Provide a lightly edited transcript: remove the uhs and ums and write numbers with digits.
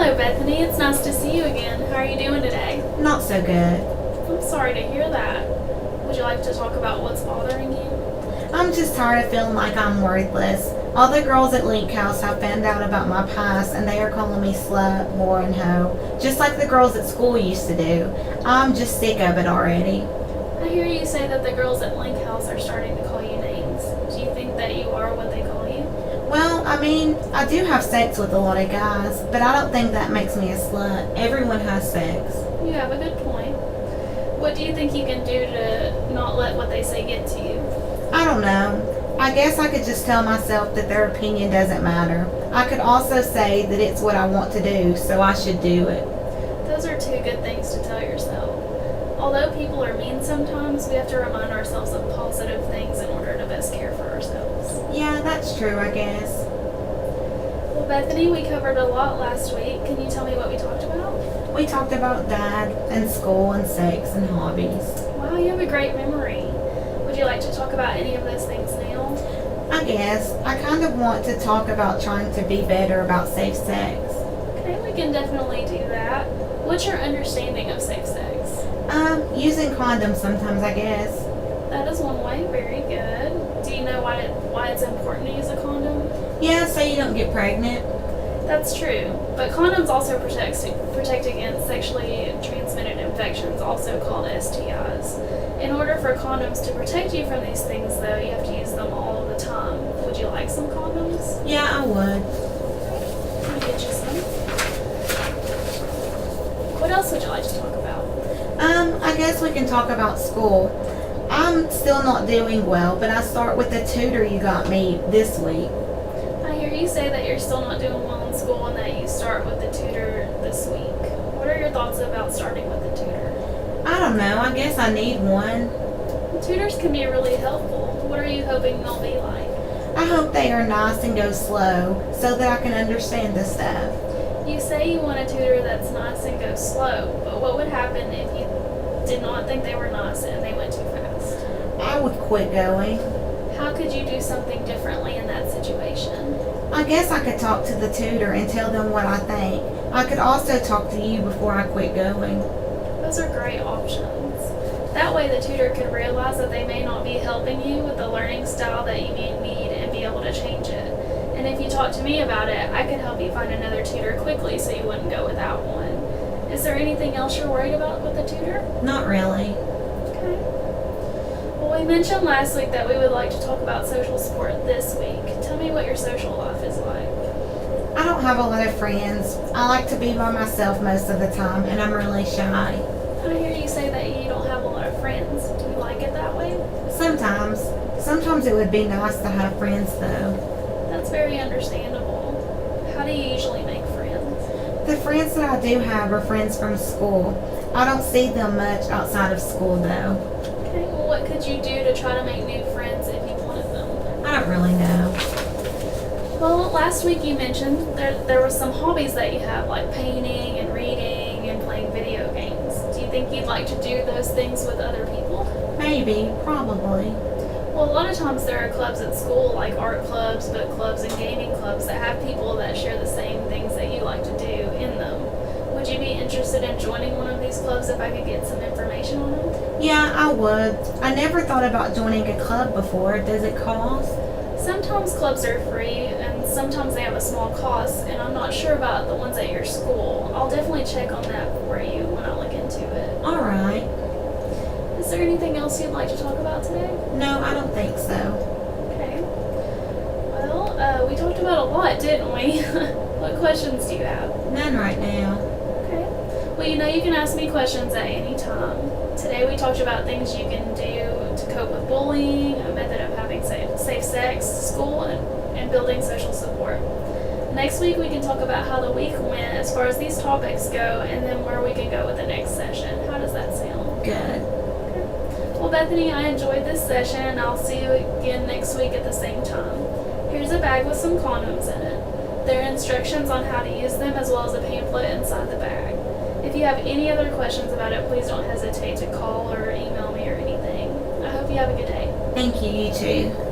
Hello, Bethany. It's nice to see you again. How are you doing today? Not so good. I'm sorry to hear that. Would you like to talk about what's bothering you? I'm just tired of feeling like I'm worthless. All the girls at Link House have found out about my past and they are calling me slut, whore, and hoe, just like the girls at school used to do. I'm just sick of it already. I hear you say that the girls at Link House are starting to call you names. Do you think that you are what they call you? Well, I do have sex with a lot of guys, but I don't think that makes me a slut. Everyone has sex. You have a good point. What do you think you can do to not let what they say get to you? I don't know. I guess I could just tell myself that their opinion doesn't matter. I could also say that it's what I want to do, so I should do it. Those are two good things to tell yourself. Although people are mean sometimes, we have to remind ourselves of positive things in order to best care for ourselves. Yeah, that's true, I guess. Well, Bethany, we covered a lot last week. Can you tell me what we talked about? We talked about dad and school and sex and hobbies. Wow, you have a great memory. Would you like to talk about any of those things now? I guess. I kind of want to talk about trying to be better about safe sex. Okay, we can definitely do that. What's your understanding of safe sex? Using condoms sometimes, I guess. That is one way. Very good. Do you know why it's important to use a condom? Yeah, so you don't get pregnant. That's true. But condoms also protect against sexually transmitted infections, also called STIs. In order for condoms to protect you from these things, though, you have to use them all of the time. Would you like some condoms? Yeah, I would. Let me get you some. What else would you like to talk about? I guess we can talk about school. I'm still not doing well, but I start with the tutor you got me this week. I hear you say that you're still not doing well in school and that you start with the tutor this week. What are your thoughts about starting with the tutor? I don't know. I guess I need one. Tutors can be really helpful. What are you hoping they'll be like? I hope they are nice and go slow so that I can understand the stuff. You say you want a tutor that's nice and goes slow, but what would happen if you did not think they were nice and they went too fast? I would quit going. How could you do something differently in that situation? I guess I could talk to the tutor and tell them what I think. I could also talk to you before I quit going. Those are great options. That way the tutor could realize that they may not be helping you with the learning style that you need and be able to change it. And if you talk to me about it, I could help you find another tutor quickly so you wouldn't go without one. Is there anything else you're worried about with the tutor? Not really. Okay. Well, we mentioned last week that we would like to talk about social support this week. Tell me what your social life is like. I don't have a lot of friends. I like to be by myself most of the time, and I'm really shy. I hear you say that you don't have a lot of friends. Do you like it that way? Sometimes. Sometimes it would be nice to have friends, though. That's very understandable. How do you usually make friends? The friends that I do have are friends from school. I don't see them much outside of school, though. Okay, well, what could you do to try to make new friends if you wanted them? I don't really know. Well, last week you mentioned there were some hobbies that you have, like painting and reading and playing video games. Do you think you'd like to do those things with other people? Maybe. Probably. Well, a lot of times there are clubs at school, like art clubs, book clubs, and gaming clubs that have people that share the same things that you like to do in them. Would you be interested in joining one of these clubs if I could get some information on them? Yeah, I would. I never thought about joining a club before. Does it cost? Sometimes clubs are free, and sometimes they have a small cost, and I'm not sure about the ones at your school. I'll definitely check on that for you when I look into it. All right. Is there anything else you'd like to talk about today? No, I don't think so. Okay. Well, we talked about a lot, didn't we? What questions do you have? None right now. Okay. Well, you can ask me questions at any time. Today we talked about things you can do to cope with bullying, a method of having safe sex, school, and building social support. Next week we can talk about how the week went as far as these topics go, and then where we can go with the next session. How does that sound? Good. Well, Bethany, I enjoyed this session, and I'll see you again next week at the same time. Here's a bag with some condoms in it. There are instructions on how to use them as well as a pamphlet inside the bag. If you have any other questions about it, please don't hesitate to call or email me or anything. I hope you have a good day. Thank you, you too.